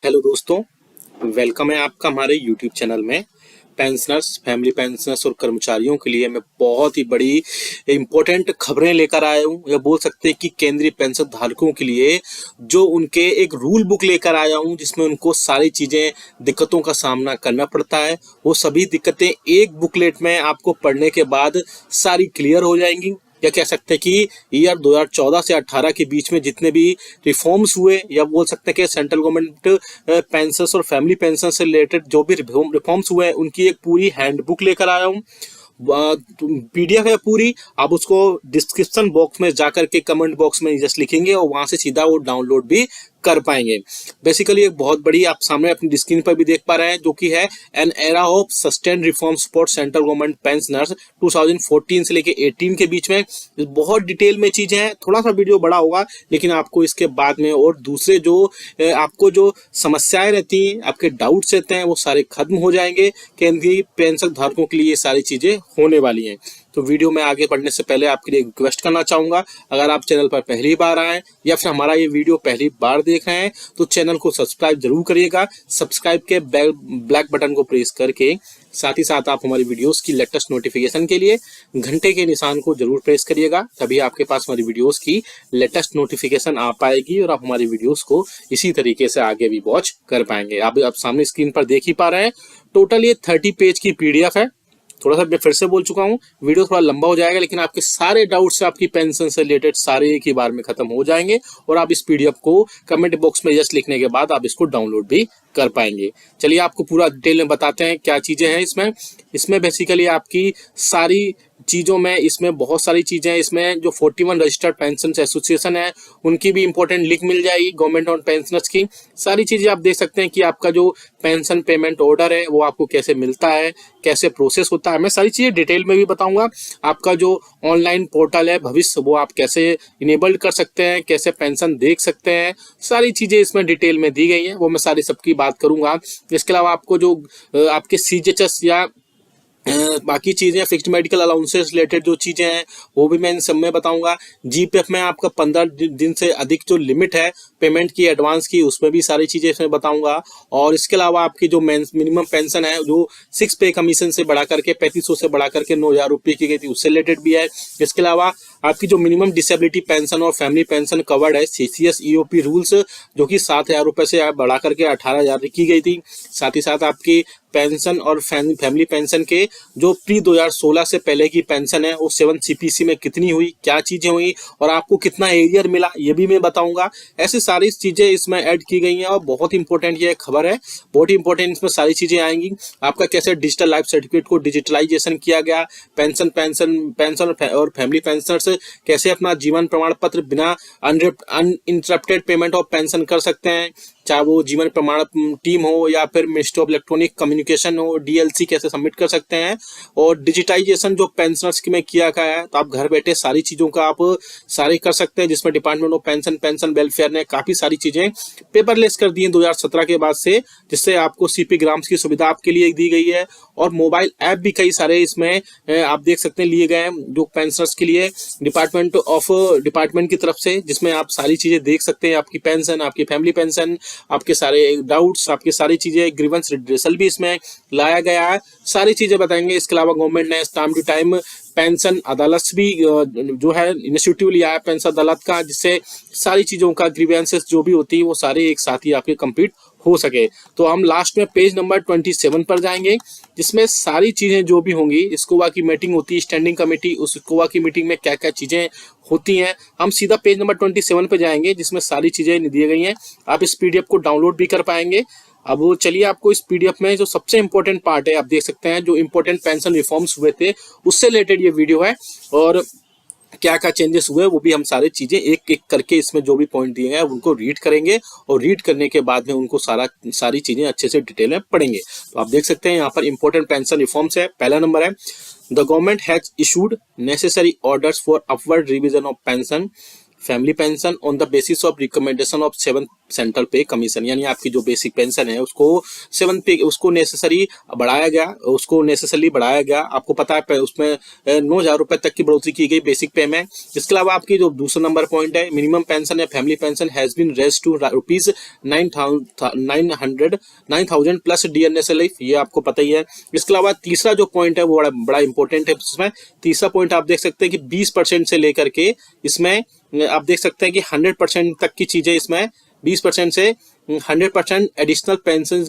Hello दोस्तों, welcome है आपका हमारे यूट्यूब चैनल में। पेंशनर्स, फैमिली पेंशनर्स और कर्मचारियों के लिए मैं बहुत ही बड़ी इंपॉर्टेंट खबरें लेकर आया हूँ, या बोल सकते हैं कि केंद्रीय पेंशन धारकों के लिए जो उनके एक रूल बुक लेकर आया हूँ, जिसमें उनको सारी चीज़ें दिक्कतों का सामना करना पड़ता है। वो सभी दिक्कतें एक बुकलेट में आपको पढ़ने के बाद सारी क्लियर हो जाएंगी। या कह सकते हैं कि ईयर 2014 से 18 के बीच में जितने भी रिफॉर्म्स हुए, या बोल सकते हैं कि सेंट्रल गवर्नमेंट पेंशनर्स और फैमिली पेंशन से रिलेटेड जो भी रिफॉर्म्स हुए हैं, उनकी एक पूरी हैंडबुक लेकर आया हूँ। पीडीएफ है पूरी। आप उसको डिस्क्रिप्शन बॉक्स में जाकर के कमेंट बॉक्स में जस्ट लिखेंगे और वहां से सीधा वो डाउनलोड भी कर पाएंगे। बेसिकली एक बहुत बड़ी आप सामने अपनी स्क्रीन पर भी देख पा रहे हैं, जो कि है an era of sustain reform support central government pensioners 2014 से लेके 18 के बीच में। बहुत डिटेल में चीजें हैं, थोड़ा सा वीडियो बड़ा होगा, लेकिन आपको इसके बाद में और दूसरे जो आपको जो समस्याएं रहती हैं, आपके डाउट्स रहते हैं, वो सारे खत्म हो जाएंगे। केंद्रीय पेंशन धारकों के लिए ये सारी चीजें होने वाली हैं। तो वीडियो में आगे बढ़ने से पहले आपके लिए रिक्वेस्ट करना चाहूंगा, अगर आप चैनल पर पहली बार आए या फिर हमारा ये वीडियो पहली बार देख रहे हैं, तो चैनल को सब्सक्राइब जरूर करिएगा। सब्सक्राइब के ब्लैक बटन को प्रेस करके साथ ही साथ आप हमारी वीडियोस की लेटेस्ट नोटिफिकेशन के लिए घंटे के निशान को जरूर प्रेस करिएगा, तभी आपके पास हमारी वीडियोस की लेटेस्ट नोटिफिकेशन आ पाएगी और आप हमारी वीडियोस को इसी तरीके से आगे भी वॉच कर पाएंगे। आप सामने स्क्रीन पर देख ही पा रहे हैं, टोटल ये 30 पेज की पीडीएफ है। थोड़ा सा मैं फिर से बोल चुका हूँ, वीडियो थोड़ा लंबा हो जाएगा, लेकिन आपके सारे डाउट्स आपकी पेंशन से रिलेटेड सारे एक ही बार में खत्म हो जाएंगे और आप इस पीडीएफ को कमेंट बॉक्स में जस्ट लिखने के बाद आप इसको डाउनलोड भी कर पाएंगे। चलिए आपको पूरा डिटेल में बताते हैं क्या चीजें हैं इसमें बेसिकली आपकी सारी चीजों में, इसमें बहुत सारी चीजें, इसमें जो 41 रजिस्टर्ड पेंशन एसोसिएशन है उनकी भी इंपॉर्टेंट लिंक मिल जाएगी, गवर्नमेंट ऑन पेंशनर्स की सारी चीजें आप देख सकते हैं कि आपका जो पेंशन पेमेंट ऑर्डर है वो आपको कैसे मिलता है, कैसे प्रोसेस होता है, मैं सारी चीजें डिटेल में भी बताऊंगा। आपका जो ऑनलाइन पोर्टल है भविष्य, वो आप कैसे इनेबल्ड कर सकते हैं, कैसे पेंशन देख सकते हैं, सारी चीजें इसमें डिटेल में दी गई है, वो मैं सारी सबकी बात करूंगा। इसके अलावा आपको जो आपके सीजीएचएस या बाकी चीजें, फिक्स्ड मेडिकल अलाउंसेस रिलेटेड जो चीजें हैं वो भी मैं इन सब में बताऊंगा। जीपीएफ में आपका 15 दिन से अधिक जो लिमिट है पेमेंट की एडवांस की, उसमें भी सारी चीजें इसमें बताऊंगा। और इसके अलावा आपकी जो मिनिमम पेंशन है जो 6 पे कमीशन से बढ़ा करके 3500 से बढ़ा करके 9000 रुपये की गई थी, उससे रिलेटेड भी है। इसके अलावा आपकी जो मिनिमम डिसेबिलिटी पेंशन और फैमिली पेंशन कवर्ड है, सीसीएस ईओपी रूल्स, जो कि 7000 रुपये से बढ़ा करके 18000 की गई थी। साथ ही साथ आपकी पेंशन और फैमिली पेंशन के जो प्री 2016 से पहले की पेंशन है वो 7 सीपीसी में कितनी हुई, क्या चीजें हुई और आपको कितना एरियर मिला, ये भी मैं बताऊंगा। ऐसी सारी चीजें इसमें ऐड की गई हैं और बहुत इंपॉर्टेंट ये खबर है, बहुत ही इंपॉर्टेंट इसमें सारी चीजें आएंगी। आपका कैसे डिजिटल लाइफ सर्टिफिकेट को डिजिटलाइजेशन किया गया, पेंशन और फैमिली पेंशनर्स कैसे अपना जीवन प्रमाण पत्र बिना अनइंटरप्टेड पेमेंट ऑफ पेंशन कर सकते हैं, चाहे वो जीवन प्रमाण टीम हो या फिर मिनिस्ट्री ऑफ इलेक्ट्रॉनिक कम्युनिकेशन हो, डीएलसी कैसे सबमिट कर सकते हैं। और डिजिटाइजेशन जो पेंशनर्स में किया गया है, तो आप घर बैठे सारी चीजों का आप सारे कर सकते हैं, जिसमें डिपार्टमेंट ऑफ पेंशन वेलफेयर ने काफी सारी चीजें पेपरलेस कर दी है 2017 के बाद से, जिससे आपको सीपी ग्राम्स की सुविधा आपके लिए दी गई है। और मोबाइल ऐप भी कई सारे इसमें आप देख सकते हैं लिए गए हैं जो पेंशनर्स के लिए डिपार्टमेंट की तरफ से, जिसमें आप सारी चीजें देख सकते हैं, आपकी पेंशन, आपकी फैमिली पेंशन, आपके सारे डाउट्स, आपकी सारी चीजें, ग्रीवेंस रिड्रेसल भी इसमें लाया गया है, सारी चीजें बताएंगे। इसके अलावा गवर्नमेंट ने टाइम टू टाइम पेंशन अदालत भी जो है इनिशिएटिव लिया है पेंशन अदालत का, जिससे सारी चीजों का ग्रीवेंसेस जो भी होती है वो सारे एक साथ ही आपके कंप्लीट हो सके। तो हम लास्ट में पेज नंबर 27 पर जाएंगे, जिसमें सारी चीजें जो भी होंगी, स्कोवा की मीटिंग होती है, स्टैंडिंग कमेटी, उस स्कोवा की मीटिंग में क्या क्या चीजें होती हैं, हम सीधा पेज नंबर 27 पे जाएंगे, जिसमें सारी चीजें दी गई हैं। आप इस पीडीएफ को डाउनलोड भी कर पाएंगे। अब चलिए आपको इस पीडीएफ में जो सबसे इंपॉर्टेंट पार्ट है, आप देख सकते हैं जो इंपॉर्टेंट पेंशन रिफॉर्म्स हुए थे उससे रिलेटेड ये वीडियो है, और क्या क्या चेंजेस हुए वो भी हम सारी चीजें एक एक करके इसमें जो भी पॉइंट दिए हैं उनको रीड करेंगे, और रीड करने के बाद में उनको सारी चीजें अच्छे से डिटेल में पढ़ेंगे। तो आप देख सकते हैं यहाँ पर इंपॉर्टेंट पेंशन रिफॉर्म्स है। पहला नंबर है, the government has issued necessary orders for upward revision of pension family pension on the basis of recommendation of central पे कमीशन, यानी आपकी जो बेसिक पेंशन है उसको 7 पे उसको नेसेसरी बढ़ाया गया, आपको पता है उसमें 9,000 रुपए तक की बढ़ोतरी की गई बेसिक पे में। इसके अलावा आपकी जो दूसरा नंबर पॉइंट है, मिनिमम पेंशन या family pension has been raise to ₹9,000 plus DNSLF, ये आपको पता ही है। इसके अलावा तीसरा जो पॉइंट है वो बड़ा इंपॉर्टेंट है। इसमें तीसरा पॉइंट आप देख सकते हैं कि 20% से लेकर के इसमें आप देख सकते हैं कि 100% तक की चीजें, इसमें 20% से 100% additional pension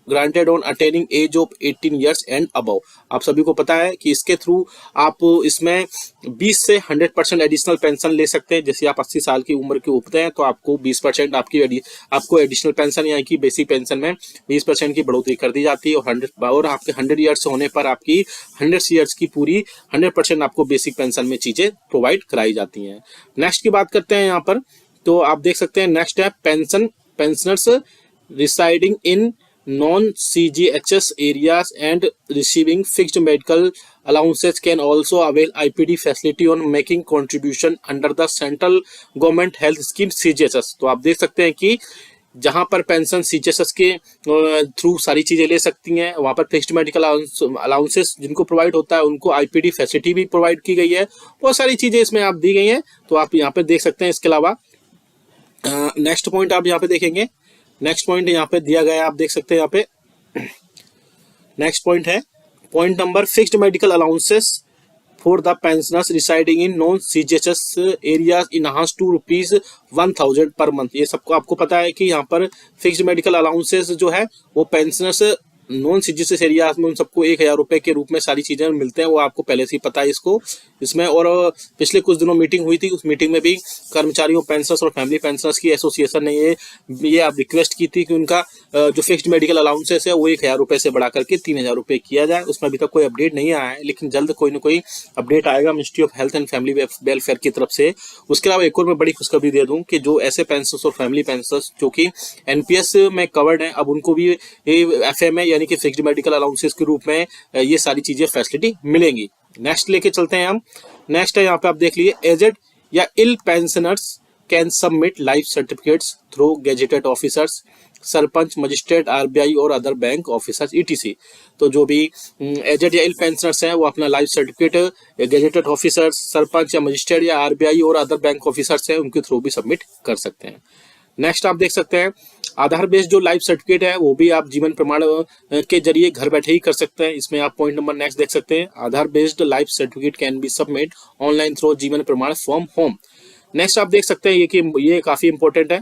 granted on attaining age of 18 years and above. आप सभी को पता है कि इसके थ्रू आप इसमें 20 से 100% एडिशनल पेंशन ले सकते हैं। जैसे आप 80 साल की उम्र के होते हैं तो आपको 20% आपको एडिशनल पेंशन यानी कि बेसिक पेंशन में 20% की बढ़ोतरी कर दी जाती है, और आपके 100 ईयर्स होने पर आपकी 100 ईयर्स की पूरी 100% आपको बेसिक पेंशन में चीजें प्रोवाइड कराई जाती हैं। नेक्स्ट की बात करते हैं यहाँ पर, तो आप देख सकते हैं नेक्स्ट है pensioners residing in non-CGHS areas and receiving fixed medical allowances can also avail IPD facility on making contribution under the central government health scheme CGHS। तो आप देख सकते हैं कि जहां पर पेंशन CGHS के थ्रू सारी चीजें ले सकती हैं, वहां पर फिक्स्ड मेडिकल अलाउंसेस जिनको प्रोवाइड होता है उनको IPD फैसिलिटी भी प्रोवाइड की गई है। बहुत सारी चीजें इसमें आप दी गई हैं, तो आप यहाँ पे देख सकते हैं। इसके अलावा नेक्स्ट पॉइंट आप यहाँ पे देखेंगे, नेक्स्ट पॉइंट यहाँ पे दिया गया है, आप देख सकते हैं यहाँ पे नेक्स्ट पॉइंट है point number fixed medical allowances for the pensioners residing in non CGHS areas enhance to ₹1,000 per month. ये सबको आपको पता है कि यहाँ पर फिक्स्ड मेडिकल अलाउंसेस जो है वो पेंशनर्स नॉन CGHS एरियाज में उन सबको 1,000 रुपए के रूप में सारी चीजें मिलते हैं, वो आपको पहले से ही पता है इसमें। और पिछले कुछ दिनों मीटिंग हुई थी, उस मीटिंग में भी कर्मचारियों पेंशनर्स और फैमिली पेंशनर्स की एसोसिएशन ने ये आप रिक्वेस्ट की थी कि उनका जो फिक्स्ड मेडिकल अलाउंसेस है वो 1,000 रुपए से बढ़ा करके 3,000 रुपए किया जाए। उसमें अभी तक कोई अपडेट नहीं आया है, लेकिन जल्द कोई ना कोई अपडेट आएगा ministry of health and family welfare की तरफ से। उसके अलावा एक और मैं बड़ी खुशखबरी दे दूं कि जो ऐसे पेंशनर्स और फैमिली पेंशनर्स जो कि NPS में कवर्ड हैं, अब उनको भी FMA यानी कि फिक्स्ड मेडिकल अलाउंसेस के रूप में ये सारी चीजें फैसिलिटी मिलेंगी। नेक्स्ट लेके चलते हैं हम। नेक्स्ट है यहाँ पे आप देख लीजिए, एजेड या ill pensioners can submit life certificates through gazetted officers, sarpanch, magistrate, RBI और अदर बैंक ऑफिसर्स ETC। तो जो भी एजेड या इल पेंशनर्स हैं वो अपना life certificate gazetted officers, sarpanch या मजिस्ट्रेट या RBI और अदर बैंक ऑफिसर्स हैं उनके थ्रू भी सबमिट कर सकते हैं। नेक्स्ट आप देख सकते हैं आधार बेस्ड जो लाइफ सर्टिफिकेट है वो भी आप जीवन प्रमाण के जरिए घर बैठे ही कर सकते हैं। इसमें आप पॉइंट नंबर नेक्स्ट देख सकते हैं, Aadhaar based life certificate can be submit online through Jeevan Pramaan from home. Next आप देख सकते हैं ये काफी इंपॉर्टेंट है,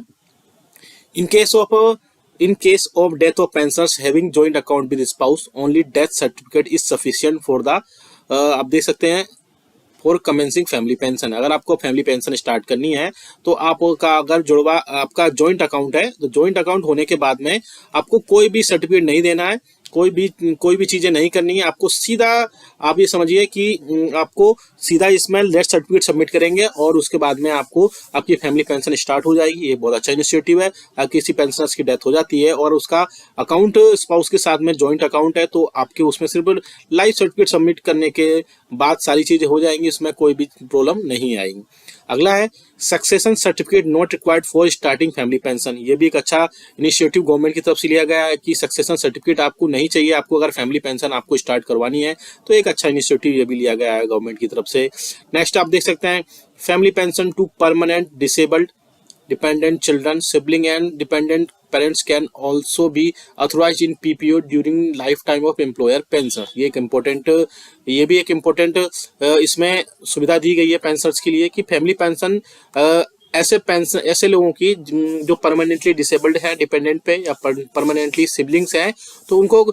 in case of death of pensioners having joint account with spouse only death certificate is sufficient for the आप देख सकते हैं फॉर कमेंसिंग फैमिली पेंशन। अगर आपको फैमिली पेंशन स्टार्ट करनी है तो आपका अगर जुड़वा आपका जॉइंट अकाउंट है तो जॉइंट अकाउंट होने के बाद में आपको कोई भी सर्टिफिकेट नहीं देना है, कोई भी चीजें नहीं करनी है। आपको सीधा आप ये समझिए कि आपको सीधा इसमें डेथ सर्टिफिकेट सबमिट करेंगे और उसके बाद में आपको आपकी फैमिली पेंशन स्टार्ट हो जाएगी। ये बहुत अच्छा इनिशिएटिव है। अगर किसी पेंशनर्स की डेथ हो जाती है और उसका अकाउंट स्पाउस के साथ में जॉइंट अकाउंट है तो आपके उसमें सिर्फ लाइफ सर्टिफिकेट सबमिट करने के बाद सारी चीजें हो जाएंगी, इसमें कोई भी प्रॉब्लम नहीं आएगी। अगला है succession certificate not required for starting family pension. ये भी एक अच्छा इनिशिएटिव गवर्नमेंट की तरफ से लिया गया है कि सक्सेशन सर्टिफिकेट आपको नहीं चाहिए, आपको अगर फैमिली पेंशन आपको स्टार्ट करवानी है तो एक अच्छा इनिशिएटिव ये भी लिया गया है गवर्नमेंट की तरफ से। नेक्स्ट आप देख सकते हैं family pension to permanent disabled dependent children sibling and dependent parents can also be authorise in PPO during life time of employer pension. ये भी एक इम्पोर्टेंट इसमें सुविधा दी गई है पेंशनर्स के लिए कि फैमिली पेंशन ऐसे लोगों की जो परमानेंटली डिसेबल्ड है डिपेंडेंट पे या परमानेंटली सिबलिंग्स हैं तो उनको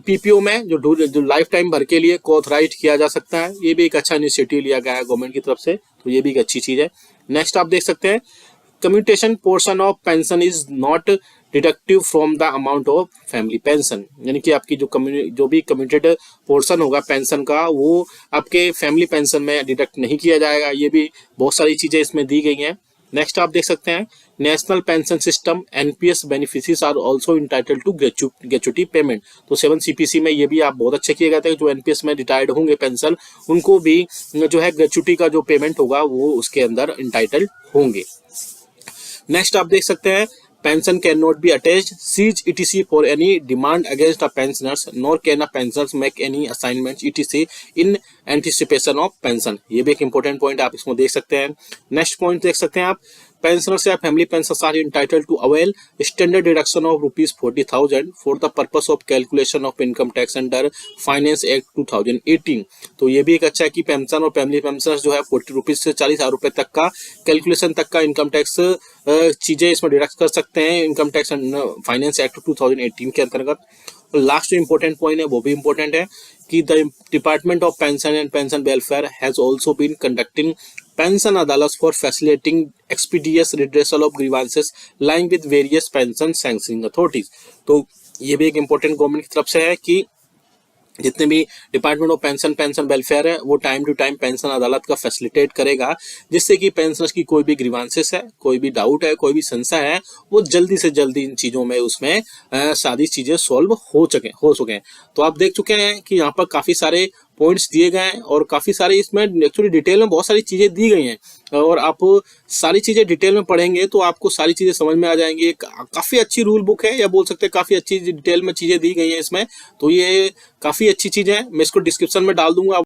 PPO में जो लाइफ टाइम भर के लिए को ऑथराइज किया जा सकता है। ये भी एक अच्छा इनिशिएटिव लिया गया है गवर्नमेंट की तरफ से, तो ये भी एक अच्छी चीज है। नेक्स्ट आप देख सकते हैं commutation portion of pension is not deductive from the amount of family pension, यानी कि आपकी जो भी कम्यूटेड पोर्शन होगा पेंशन का वो आपके फैमिली पेंशन में डिडक्ट नहीं किया जाएगा। ये भी बहुत सारी चीजें इसमें दी गई हैं। नेक्स्ट आप देख सकते हैं national pension system NPS beneficiaries are also entitled to gratuity payment. तो 7 CPC में ये भी आप बहुत अच्छे किए गए थे, जो NPS में रिटायर्ड होंगे पेंशन उनको भी जो है ग्रेच्युटी का जो पेमेंट होगा वो उसके अंदर इंटाइटल्ड होंगे। नेक्स्ट आप देख सकते हैं pension can not be attached seize ETC for any demand against a pensioners nor can a pensioners make any assignment ETC in anticipation of pension. ये भी एक इंपॉर्टेंट पॉइंट आप इसमें देख सकते हैं। नेक्स्ट पॉइंट देख सकते हैं आप pensioners या family pensioners are entitled to avail standard deduction of ₹40,000 for the purpose of calculation of income tax under Finance Act 2018। तो ये भी एक अच्छा है कि पेंशन और फैमिली पेंशनर्स जो है ₹40 से ₹40,000 तक का कैलकुलेशन तक का इनकम टैक्स चीजें इसमें डिडक्ट कर सकते हैं इनकम टैक्स फाइनेंस एक्ट 2018 के अंतर्गत। लास्ट जो इंपॉर्टेंट पॉइंट है वो भी इंपॉर्टेंट है कि the department of pension and pension welfare has also been conducting pension adalat for facilitating expeditious redressal of grievances lying with various pension sanctioning authorities. तो ये भी एक इंपॉर्टेंट गवर्नमेंट की तरफ से है कि जितने भी डिपार्टमेंट ऑफ पेंशन वेलफेयर है वो टाइम टू टाइम पेंशन अदालत का फैसिलिटेट करेगा, जिससे कि पेंशनर्स की कोई भी ग्रीवांसेस है, कोई भी डाउट है, कोई भी संशय है, वो जल्दी से जल्दी इन चीजों में उसमें सारी चीजें सॉल्व हो सके। तो आप देख चुके हैं कि यहाँ पर काफी सारे पॉइंट्स दिए गए हैं और काफी सारे इसमें एक्चुअली डिटेल में बहुत सारी चीजें दी गई हैं और आप सारी चीजें डिटेल में पढ़ेंगे तो आपको सारी चीजें समझ में आ जाएंगी। काफी अच्छी रूल बुक है या बोल सकते हैं काफी अच्छी डिटेल में चीजें दी गई हैं इसमें, तो ये काफी अच्छी चीज है। मैं इसको डिस्क्रिप्शन में डाल दूंगा।